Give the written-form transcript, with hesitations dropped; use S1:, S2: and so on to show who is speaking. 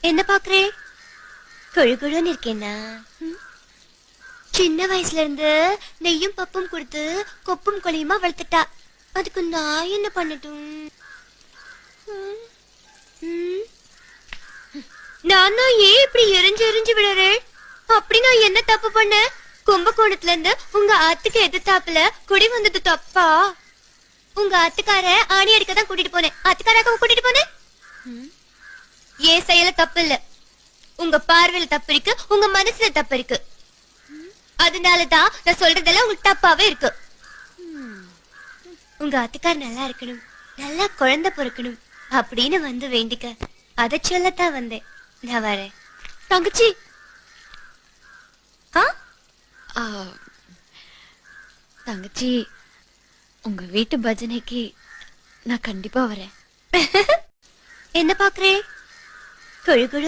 S1: என்ன பாக்குறே? கொழு கொழுன்னு இருக்கேன்னா? சின்ன வயசுல இருந்து நெய்யும் பப்பும் கொடுத்து கொப்பும் கொழியுமா வளர்த்துட்டா. அதுக்கு நான் என்ன பண்ணட்டும்? நானும் ஏன் இப்படி எரிஞ்சு எரிஞ்சு விடுறேன்? அப்படி நான் என்ன தப்பு பண்ண? கும்பகோணத்துல இருந்து உங்க ஆத்துக்கு எதிர்த்தாப்புல குடி வந்தது தப்பா? உங்க ஆத்துக்கார ஆணி அடிக்க தான் கூட்டிட்டு போனேன். ஆத்துக்காராக்க கூட்டிட்டு போனேன். ஏன் செயல தப்பு இல்ல. உங்க பார்வையில தப்பு இருக்கு, உங்க மனசுல தப்பு இருக்கு. அதனாலதான் நான் சொல்றதெல்லாம் உங்களுக்கு தப்பாவே இருக்கு. உங்க ஆத்துக்கார் நல்லா இருக்கணும், நல்லா குழந்தை பிறக்கணும் அப்படின்னு வந்து வேண்டிக்க. அத சொல்லத்தான் வந்தேன். நான் வரேன். தங்கச்சி
S2: தங்கச்சி, உங்க வீட்டு பஜனைக்கு நான் கண்டிப்பா வரேன்.
S1: என்ன பாக்குறே? கொழு கொழு